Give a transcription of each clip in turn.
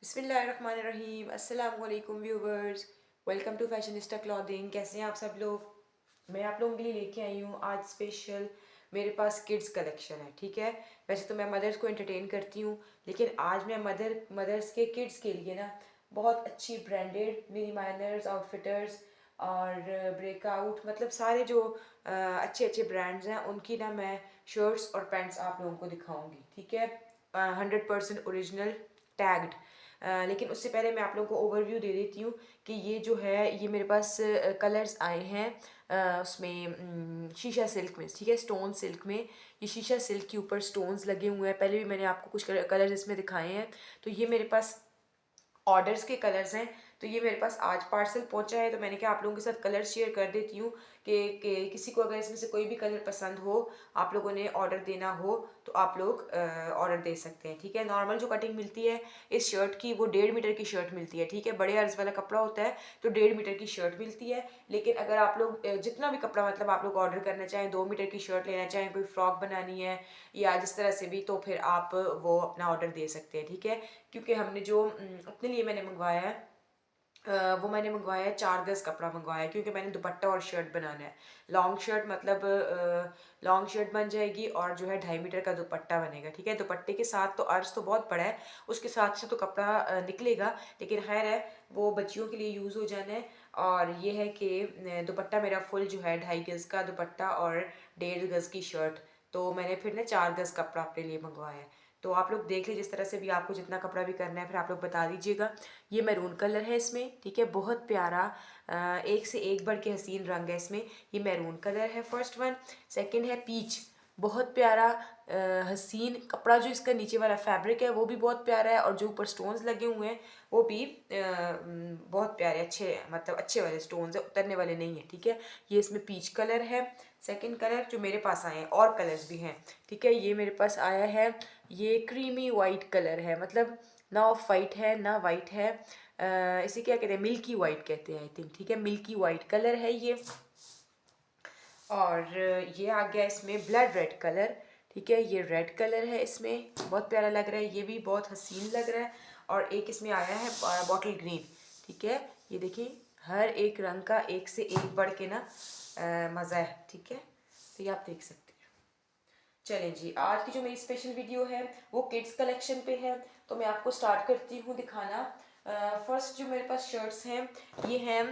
बिस्मिल्लाहिर्रहमानिर्रहीम। अस्सलाम वालेकुम viewers, welcome to fashionista clothing. कैसे हैं आप सब लोग? मैं आप लोगों के लिए लेके आई हूँ आज स्पेशल मेरे पास किड्स कलेक्शन है। ठीक है, वैसे तो मैं मदर्स को एंटरटेन करती हूँ, लेकिन आज मैं मदर्स के किड्स के लिए ना बहुत अच्छी ब्रांडेड मिनी माइनर्स आउटफिटर्स और ब्रेकआउट मतलब सारे जो अच्छे अच्छे ब्रांड्स हैं उनकी ना मैं शर्ट्स और पैंट्स आप लोगों को दिखाऊंगी। ठीक है, 100% ओरिजिनल टैग्ड। लेकिन उससे पहले मैं आप लोगों को ओवरव्यू दे देती हूँ कि ये जो है ये मेरे पास कलर्स आए हैं उसमें शीशा सिल्क में। ठीक है, स्टोन सिल्क में। ये शीशा सिल्क के ऊपर स्टोन्स लगे हुए हैं। पहले भी मैंने आपको कुछ कलर्स इसमें दिखाए हैं। तो ये मेरे पास ऑर्डर्स के कलर्स हैं। तो ये मेरे पास आज पार्सल पहुंचा है, तो मैंने कहा आप लोगों के साथ कलर शेयर कर देती हूँ कि किसी को अगर इसमें से कोई भी कलर पसंद हो, आप लोगों ने ऑर्डर देना हो तो आप लोग ऑर्डर दे सकते हैं। ठीक है, नॉर्मल जो कटिंग मिलती है इस शर्ट की वो 1.5 मीटर की शर्ट मिलती है। ठीक है, बड़े अर्ज वाला कपड़ा होता है तो 1.5 मीटर की शर्ट मिलती है। लेकिन अगर आप लोग जितना भी कपड़ा मतलब आप लोग ऑर्डर करना चाहें, 2 मीटर की शर्ट लेना चाहें, कोई फ्रॉक बनानी है या जिस तरह से भी, तो फिर आप वो अपना ऑर्डर दे सकते हैं। ठीक है, क्योंकि हमने जो अपने लिए मैंने मंगवाया है वो मैंने मंगवाया है 4 गज कपड़ा मंगवाया है, क्योंकि मैंने दुपट्टा और शर्ट बनाना है। लॉन्ग शर्ट मतलब लॉन्ग शर्ट बन जाएगी और जो है 2.5 मीटर का दुपट्टा बनेगा। ठीक है, दुपट्टे के साथ तो अर्ज तो बहुत बड़ा है, उसके साथ से तो कपड़ा निकलेगा, लेकिन खैर है वो बच्चियों के लिए यूज़ हो जाना है। और ये है कि दुपट्टा मेरा फुल जो है 2.5 गज का दुपट्टा और 1.5 गज की शर्ट। तो मैंने फिर ना 4 गज कपड़ा अपने लिए मंगवाया है। तो आप लोग देख लीजिए जिस तरह से भी आपको जितना कपड़ा भी करना है फिर आप लोग बता दीजिएगा। ये मैरून कलर है इसमें। ठीक है, बहुत प्यारा एक से एक बढ़ के हसीन रंग है इसमें। ये मैरून कलर है फर्स्ट वन। सेकंड है पीच, बहुत प्यारा हसीन कपड़ा। जो इसका नीचे वाला फैब्रिक है वो भी बहुत प्यारा है, और जो ऊपर स्टोन्स लगे हुए हैं वो भी बहुत प्यारे अच्छे मतलब अच्छे वाले स्टोन्स है, उतरने वाले नहीं है। ठीक है, ये इसमें पीच कलर है। सेकंड कलर जो मेरे पास आए हैं, और कलर्स भी हैं। ठीक है, ये मेरे पास आया है, ये क्रीमी वाइट कलर है, मतलब ना ऑफ वाइट है ना वाइट है, इसे क्या कहते हैं, मिल्की वाइट कहते हैं आई थिंक। ठीक है, मिल्की वाइट कलर है ये। और ये आ गया इसमें ब्लड रेड कलर। ठीक है, ये रेड कलर है इसमें, बहुत प्यारा लग रहा है, ये भी बहुत हसीन लग रहा है। और एक इसमें आया है बॉटल ग्रीन। ठीक है, ये देखिए हर एक रंग का एक से एक बढ़ के ना मज़ा है। ठीक है, तो ये आप देख सकते हैं। चलें जी, आज की जो मेरी स्पेशल वीडियो है वो किड्स कलेक्शन पे है, तो मैं आपको स्टार्ट करती हूँ दिखाना। फर्स्ट जो मेरे पास शर्ट्स हैं ये हैं,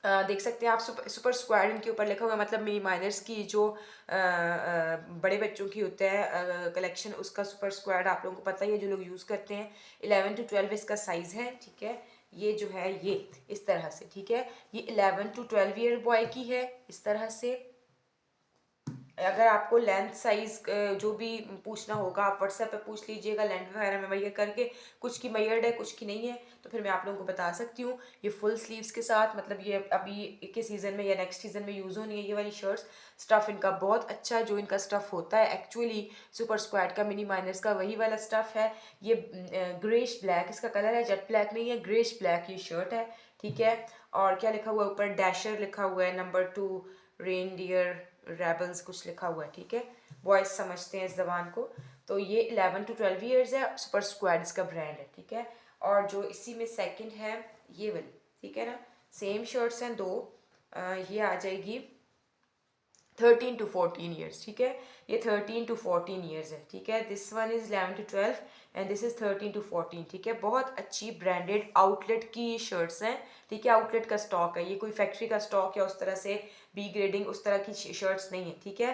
देख सकते हैं आप, सुपर सुपर स्क्वाड इनके ऊपर लिखा हुआ है, मतलब मिनी माइनर्स की जो बड़े बच्चों की होता है कलेक्शन, उसका सुपर स्क्वाड आप लोगों को पता ही है जो लोग यूज़ करते हैं। 11 to 12 इसका साइज़ है। ठीक है, ये जो है ये इस तरह से। ठीक है, ये 11 to 12 ईयर बॉय की है इस तरह से। अगर आपको लेंथ साइज जो भी पूछना होगा आप व्हाट्सएप पे पूछ लीजिएगा, लेंथ वगैरह में मैयर करके, कुछ की मैयर्ड है कुछ की नहीं है, तो फिर मैं आप लोगों को बता सकती हूँ। ये फुल स्लीव्स के साथ, मतलब ये अभी के सीज़न में या नेक्स्ट सीज़न में यूज़ होनी है ये वाली शर्ट्स। स्टफ़ इनका बहुत अच्छा है, जो इनका स्टफ़ होता है एक्चुअली सुपर स्क्वाड का मिनी माइनर्स का वही वाला स्टफ़ है। ये ग्रेश ब्लैक इसका कलर है, जेट ब्लैक नहीं है, ग्रेश ब्लैक ये शर्ट है। ठीक है, और क्या लिखा हुआ है ऊपर, डैशर लिखा हुआ है, नंबर 2 रेनडियर रेबल्स कुछ लिखा हुआ है। ठीक है, बॉयज समझते हैं इस जबान को। तो ये 11 to 12 ईयर्स है, सुपर स्क्वाड इसका ब्रांड है। ठीक है, और जो इसी में सेकंड है ये वाली। ठीक है ना, सेम शर्ट्स हैं दो। ये आ जाएगी 13 to 14 ईयर्स। ठीक है, ये 13 to 14 ईयर्स है। ठीक है, this one is 11 to 12 and this is 13 to 14। ठीक है, बहुत अच्छी ब्रांडेड आउटलेट की ये शर्ट्स हैं। ठीक है, आउटलेट का स्टॉक है, ये कोई फैक्ट्री का स्टॉक या उस तरह से बी ग्रेडिंग उस तरह की शर्ट्स नहीं है। ठीक है,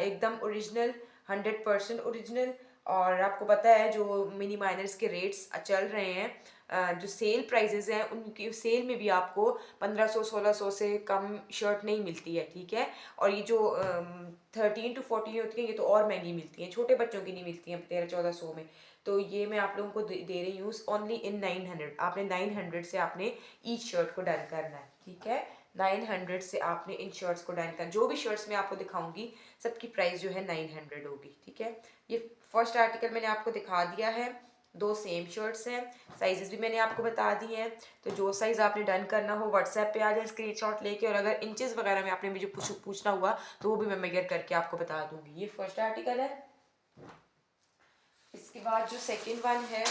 एकदम ओरिजिनल, 100% ओरिजिनल। और आपको पता है जो मिनी माइनर्स के रेट्स चल रहे हैं, जो सेल प्राइजेज हैं उनकी सेल में भी आपको 1500-1600 से कम शर्ट नहीं मिलती है। ठीक है, और ये जो 13 to 14 होती है ये तो और महंगी मिलती हैं, छोटे बच्चों की नहीं मिलती हैं 1300-1400 में। तो ये मैं आप लोगों को दे रही हूँ ओनली इन 900। आपने 900 से आपने ईच शर्ट को डन करना है। ठीक है, 900 से आपने इन शर्ट्स को डन करना, जो भी शर्ट्स मैं आपको दिखाऊंगी सबकी प्राइस जो है 900 होगी। ठीक है, ये फर्स्ट आर्टिकल मैंने आपको दिखा दिया है, दो सेम शर्ट्स हैं, साइजेस भी मैंने आपको बता दिए हैं। तो जो साइज़ आपने डन करना हो व्हाट्सएप पे आ जाए स्क्रीनशॉट लेके, और अगर इंचेस वगैरह में आपने मुझे पूछना हुआ तो वो भी मैं मेजर करके आपको बता दूंगी। ये फर्स्ट आर्टिकल है। इसके बाद जो सेकंड वन है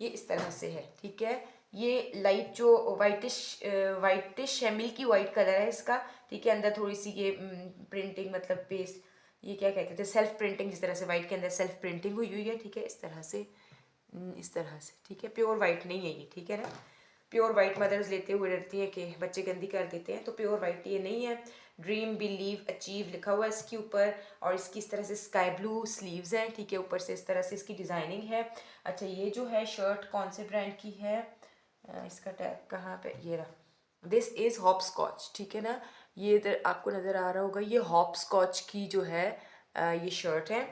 ये इस तरह से है, ठीक है। ये लाइट जो वाइटिश है, मिल्की वाइट कलर है इसका, ठीक है। अंदर थोड़ी सी ये प्रिंटिंग, मतलब पेस्ट, ये क्या कहते थे, सेल्फ प्रिंटिंग, जिस तरह से वाइट के अंदर सेल्फ प्रिंटिंग हुई हुई है, ठीक है। इस तरह से, इस तरह से, ठीक है। प्योर वाइट नहीं है ये, ठीक है ना। प्योर वाइट मदर्स लेते हुए डरती हैं कि बच्चे गंदी कर देते हैं, तो प्योर वाइट ये नहीं है। ड्रीम बिलीव अचीव लिखा हुआ है इसके ऊपर, और इसकी इस तरह से स्काई ब्लू स्लीव्स हैं, ठीक है। ऊपर से इस तरह से इसकी डिज़ाइनिंग है। अच्छा, ये जो है शर्ट कौन से ब्रांड की है, इसका टैग कहाँ पे, ये रहा। दिस इज़ हॉप स्कॉच, ठीक है ना। ये इधर आपको नज़र आ रहा होगा, ये हॉप स्कॉच की जो है ये शर्ट है।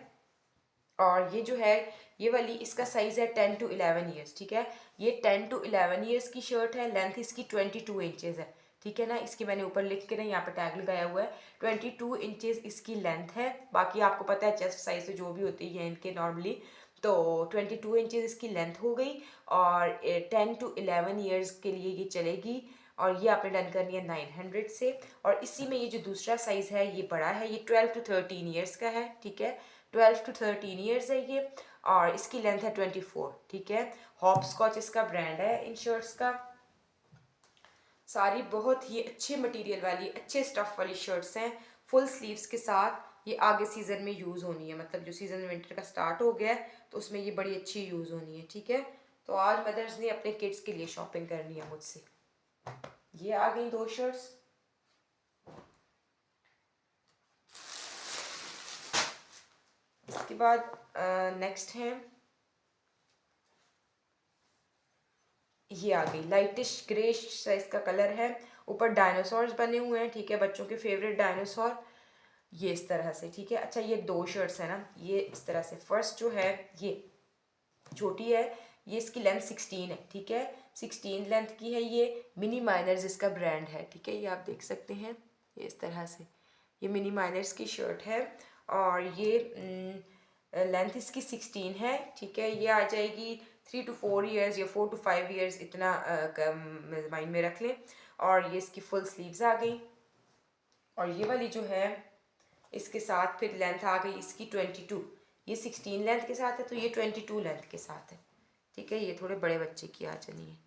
और ये जो है, ये वाली, इसका साइज़ है 10 to 11 ईयर्स, ठीक है। ये 10 to 11 ईयर्स की शर्ट है। लेंथ इसकी 22 इंचेस है, ठीक है ना। इसकी मैंने ऊपर लिख के ना यहाँ पे टैग लगाया हुआ है, 22 इंचेस इसकी लेंथ है। बाकी आपको पता है चेस्ट साइज तो जो भी होती है इनके नॉर्मली, तो 22 इंचेस इसकी लेंथ हो गई। और 10 to 11 ईयर्स के लिए ये चलेगी। और ये आपने डन करनी है 900 से। और इसी में ये जो दूसरा साइज़ है ये बड़ा है, ये 12 to 13 ईयर्स का है, ठीक है। 12 to 13 ईयर्स है ये। और इसकी लेंथ है 24, ठीक है। हॉप स्कॉच इसका ब्रांड है इन शर्ट्स का। सारी बहुत ही अच्छे मटेरियल वाली, अच्छे स्टफ वाली शर्ट्स हैं, फुल स्लीव्स के साथ। ये आगे सीज़न में यूज़ होनी है, मतलब जो सीज़न विंटर का स्टार्ट हो गया है तो उसमें ये बड़ी अच्छी यूज़ होनी है, ठीक है। तो आज मदर्स ने अपने किड्स के लिए शॉपिंग करनी है मुझसे। ये आ गई 2 शर्ट्स। इसके बाद नेक्स्ट है, ये आ गई लाइटिश ग्रे साइज का कलर है। ऊपर डायनासोर्स बने हुए हैं, ठीक है, बच्चों के फेवरेट डायनासोर, ये इस तरह से, ठीक है। अच्छा, ये 2 शर्ट्स है ना, ये इस तरह से। फर्स्ट जो है ये छोटी है, ये इसकी लेंथ 16 है, ठीक है। 16 लेंथ की है ये। मिनी माइनर्स इसका ब्रांड है, ठीक है। ये आप देख सकते हैं, ये इस तरह से, ये मिनी माइनर्स की शर्ट है। और ये लेंथ इसकी 16 है, ठीक है। ये आ जाएगी 3 to 4 ईयर्स या 4 to 5 ईयर्स, इतना माइंड में रख लें। और ये इसकी फुल स्लीव्स आ गई। और ये वाली जो है, इसके साथ फिर लेंथ आ गई इसकी 22। ये 16 लेंथ के साथ है, तो ये 22 लेंथ के साथ है, ठीक है। ये थोड़े बड़े बच्चे की आ जानी है।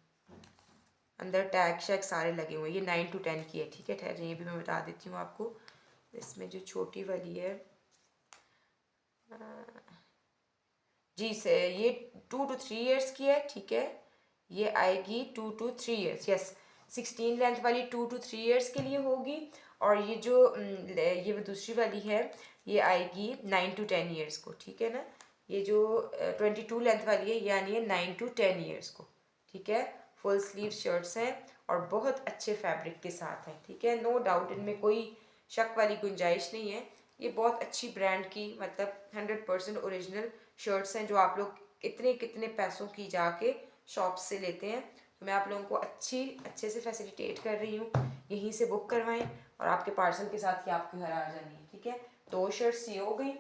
अंदर टैग शैग सारे लगे हुए हैं। ये 9 to 10 की है, ठीक है। ठहर ये भी मैं बता देती हूँ आपको। इसमें जो छोटी वाली है, जी से, ये 2 to 3 ईयर्स की है, ठीक है। ये आएगी 2 to 3 ईयर्स, यस। 16 लेंथ वाली 2 to 3 ईयर्स के लिए होगी। और ये जो ये दूसरी वाली है, ये आएगी 9 to 10 ईयर्स को, ठीक है ना। ये जो 22 लेंथ वाली है, यानी है 9 to 10 ईयर्स को, ठीक है। फुल स्लीव शर्ट्स हैं और बहुत अच्छे फैब्रिक के साथ हैं, ठीक है। नो डाउट, इनमें कोई शक वाली गुंजाइश नहीं है। ये बहुत अच्छी ब्रांड की, मतलब 100% ओरिजिनल शर्ट्स हैं, जो आप लोग इतने कितने पैसों की जाके शॉप से लेते हैं। तो मैं आप लोगों को अच्छे से फैसिलिटेट कर रही हूँ, यहीं से बुक करवाएं और आपके पार्सल के साथ ही आपके घर आ जानी है, ठीक है। 2 शर्ट्स ये हो गई।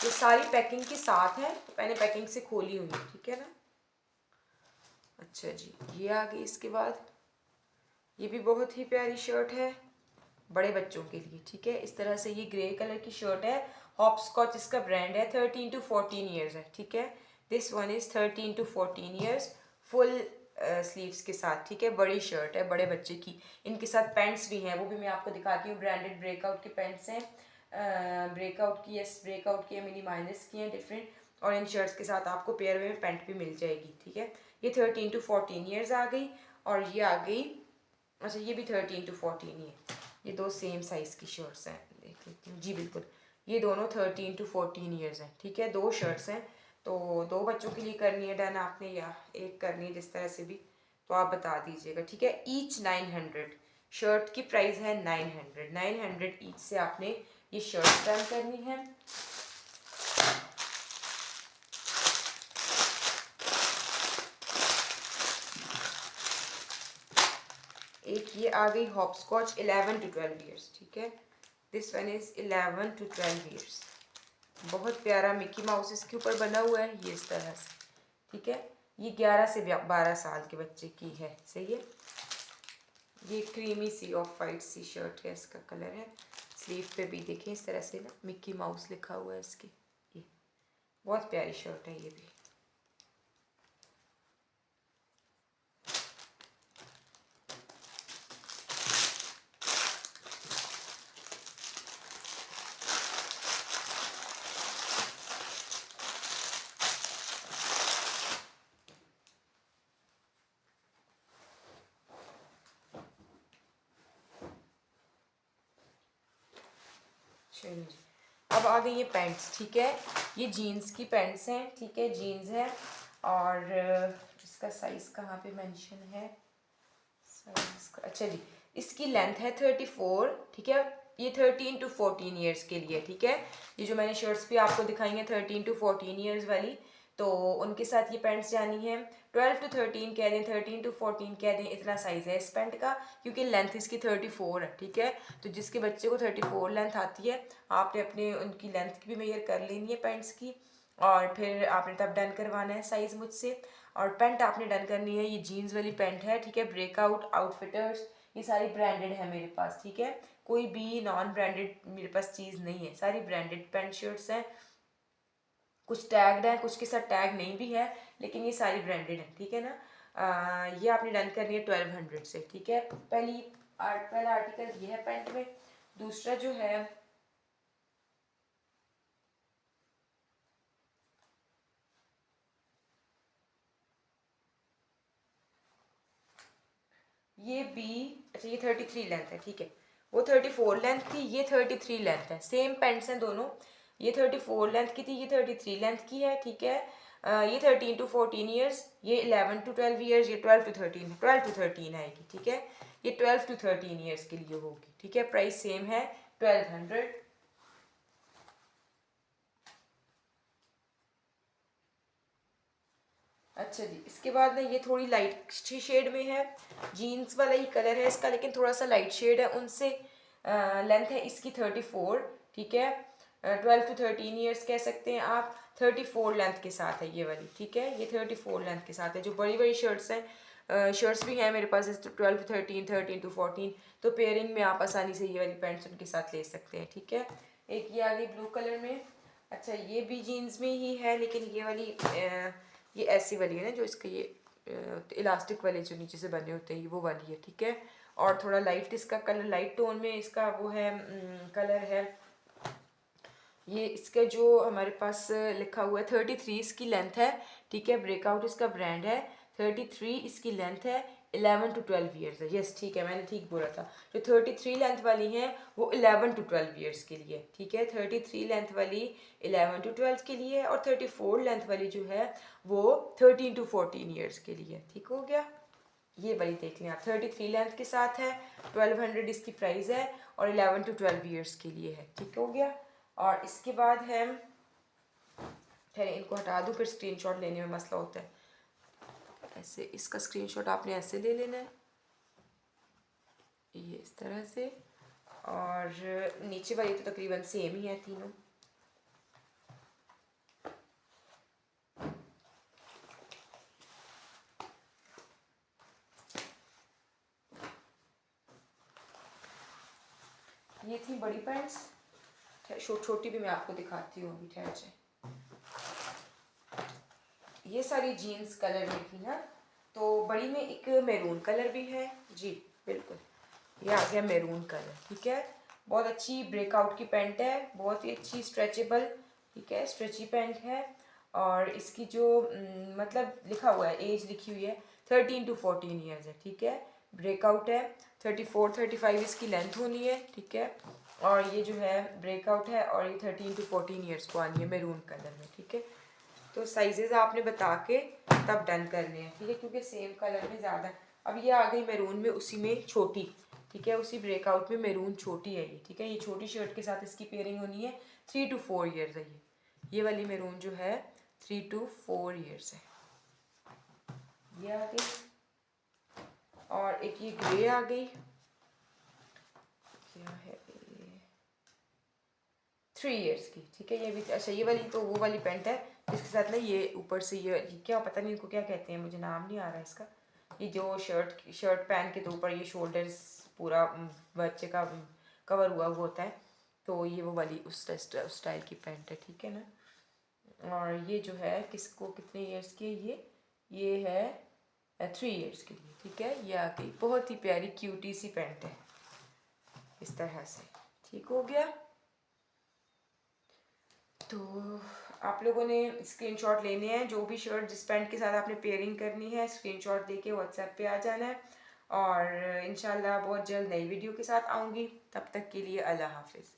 ये सारी पैकिंग के साथ है, तो मैंने पैकिंग से खोली हुई है, ठीक है ना। अच्छा जी, ये आ गई। इसके बाद ये भी बहुत ही प्यारी शर्ट है बड़े बच्चों के लिए, ठीक है। इस तरह से ये ग्रे कलर की शर्ट है। हॉप स्कॉच इसका ब्रांड है। 13 to 14 ईयर्स है, ठीक है। This one is 13 to 14 years, full sleeves के साथ, ठीक है। बड़ी शर्ट है बड़े बच्चे की। इनके साथ पैंट्स भी हैं, वो भी मैं आपको दिखाती हूँ। ब्रांडेड ब्रेकआउट के पैंट्स हैं, ब्रेकआउट की, यस, ब्रेकआउट की है, मिनी माइनस की हैं, डिफरेंट। और इन शर्ट्स के साथ आपको पेयर में पैंट भी मिल जाएगी, ठीक है। ये 13 to 14 ईयर्स आ गई। और ये आ गई, अच्छा, ये भी 13 to 14 ही है। ये दो सेम साइज़ की शर्ट्स हैं, देख लेती हूँ, जी बिल्कुल। ये दोनों 13 to 14 ईयर्स हैं, ठीक है। 2 शर्ट्स हैं, तो 2 बच्चों के लिए करनी है डन आपने, या एक करनी है, जिस तरह से भी, तो आप बता दीजिएगा, ठीक है। ईच 900, शर्ट की प्राइस है 900 ईच से आपने ये शर्ट डन करनी है। एक ये आ गई हॉप स्कॉच 11 to 12 ईयर्स, ठीक है। This one is 11 to 12 years. बहुत प्यारा मिकी माउस इसके ऊपर बना हुआ है, ये इस तरह से, ठीक है। ये 11 से 12 साल के बच्चे की है, सही है। ये क्रीमी सी ऑफ वाइट सी शर्ट है, इसका कलर है। स्लीव पे भी देखें इस तरह से ना मिक्की माउस लिखा हुआ है इसकी। ये बहुत प्यारी शर्ट है ये भी। चलिए जी, अब आ गई ये पैंट्स, ठीक है। ये जीन्स की पैंट्स हैं, ठीक है, जीन्स है। और इसका साइज़ कहाँ पे मेंशन है, साइज का, अच्छा जी, इसकी लेंथ है 34, ठीक है। ये 13 to 14 ईयर्स के लिए, ठीक है। ये जो मैंने शर्ट्स भी आपको दिखाई हैं 13 to 14 ईयर्स वाली, तो उनके साथ ये पैंट्स जानी है। 12 to 13 कह दें, 13 to 14 कह दें, इतना साइज़ है इस पैंट का, क्योंकि लेंथ इसकी 34 है, ठीक है। तो जिसके बच्चे को 34 लेंथ आती है, आपने अपने उनकी लेंथ की भी मेजर कर लेनी है पैंट्स की, और फिर आपने तब डन करवाना है साइज़ मुझसे। और पैंट आपने डन करनी है, ये जीन्स वाली पैंट है, ठीक है। ब्रेकआउट, आउटफिटर्स, ये सारी ब्रांडेड है मेरे पास, ठीक है। कोई भी नॉन ब्रांडेड मेरे पास चीज़ नहीं है, सारी ब्रांडेड पैंट शर्ट्स हैं। कुछ टैग्ड है, कुछ के साथ टैग नहीं भी है, लेकिन ये सारी ब्रांडेड है, ठीक है ना। ये आपने डन करनी है 1200 से, ठीक है। पहला आर्टिकल ये है पैंट में। दूसरा जो है ये बी, अच्छा ये 33 लेंथ है, ठीक है। वो 34 लेंथ थी, ये 33 लेंथ है, सेम पैंट्स हैं दोनों। ये 34 लेंथ की थी, ये 33 लेंथ की है, ठीक है। ये 13 to 14 ईयर्स, ये 11 to 12 ईयर्स, ये 12 to 13, 12 to 13 आएगी, ठीक है। ये 12 to 13 ईयर्स के लिए होगी, ठीक है। प्राइस सेम है 1200। अच्छा जी, इसके बाद ना ये थोड़ी लाइट शेड में है, जीन्स वाला ही कलर है इसका, लेकिन थोड़ा सा लाइट शेड है उनसे। लेंथ है इसकी 34, ठीक है। 12 to 13 ईयर्स कह सकते हैं आप। 34 लेंथ के साथ है ये वाली, ठीक है। ये 34 लेंथ के साथ है। जो बड़ी बड़ी शर्ट्स हैं, शर्ट्स भी हैं मेरे पास 12 to 13, 13 to 14, तो पेयरिंग में आप आसानी से ये वाली पैंट्स उनके साथ ले सकते हैं, ठीक है। एक ये आ गई ब्लू कलर में। अच्छा ये भी जीन्स में ही है, लेकिन ये वाली ये ऐसी वाली है ना, जो इसके ये इलास्टिक वाले जो नीचे से बने होते हैं, ये वो वाली है, ठीक है। और थोड़ा लाइट इसका कलर, लाइट टोन में इसका वो है, कलर है। ये इसका जो हमारे पास लिखा हुआ है 33 इसकी लेंथ है, ठीक है। ब्रेकआउट इसका ब्रांड है। 33 इसकी लेंथ है। 11 to 12 ईयर्स है, यस ठीक है, मैंने ठीक बोला था। जो 33 लेंथ वाली हैं वो 11 to 12 ईयर्स के लिए, ठीक है। 33 लेंथ वाली 11 to 12 के लिए है, और 34 लेंथ वाली जो है वो 13 to 14 ईयर्स के लिए, ठीक हो गया। ये वाली देख लें आप, 33 लेंथ के साथ है, 1200 इसकी प्राइस है, और 11 to 12 ईयर्स के लिए है, ठीक हो गया। और इसके बाद है, ठहरे इनको हटा दूँ, फिर स्क्रीनशॉट लेने में मसला होता है। ऐसे इसका स्क्रीनशॉट आपने ऐसे ले लेना है, ये इस तरह से। और नीचे वाली तो तकरीबन सेम ही है तीनों। ये थी बड़ी पैंट्स, छोटी भी मैं आपको दिखाती हूँ अभी, ठहर से। ये सारी जीन्स कलर में थी ना, तो बड़ी में एक मैरून कलर भी है जी, बिल्कुल ये आ गया मैरून कलर, ठीक है। बहुत अच्छी ब्रेकआउट की पैंट है, बहुत ही अच्छी स्ट्रेचेबल, ठीक है, स्ट्रेची पैंट है। और इसकी जो मतलब लिखा हुआ है, एज लिखी हुई है 13 to 14 ईयर्स है, ठीक है। ब्रेकआउट है 34 35 इसकी लेंथ होनी है, ठीक है। और ये जो है ब्रेकआउट है, और ये 13 to 14 ईयर्स को आनी है मैरून कलर में, ठीक है। तो साइजेस आपने बता के तब डन करने हैं, ठीक है, क्योंकि सेम कलर में ज़्यादा। अब ये आ गई मैरून में, उसी में छोटी, ठीक है, उसी ब्रेकआउट में मैरून छोटी है ये, ठीक है। ये छोटी शर्ट के साथ इसकी पेयरिंग होनी है। 3 to 4 ईयर्स है ये वाली मैरून जो है 3 to 4 ईयर्स है। ये आ गई, और एक ये ग्रे आ गई, क्या है, 3 ईयर्स की, ठीक है। ये भी अच्छा, ये वाली तो वो वाली पैंट है इसके साथ ना ये ऊपर से ये क्या पता नहीं इनको क्या कहते हैं, मुझे नाम नहीं आ रहा इसका। ये जो शर्ट पहन के तो ऊपर ये शोल्डर्स पूरा बच्चे का कवर हुआ हुआ होता है, तो ये वो वाली उस स्टाइल की पैंट है, ठीक है ना। और ये जो है किसको कितने ईयर्स की है, ये है 3 ईयर्स के लिए, ठीक है। ये आ गई बहुत ही प्यारी क्यूटी सी पैंट है, इस तरह से, ठीक हो गया। तो आप लोगों ने स्क्रीनशॉट लेने हैं, जो भी शर्ट जिस पैंट के साथ आपने पेयरिंग करनी है स्क्रीनशॉट देके व्हाट्सएप पे आ जाना है। और इंशाल्लाह बहुत जल्द नई वीडियो के साथ आऊँगी, तब तक के लिए अल्लाह हाफिज़।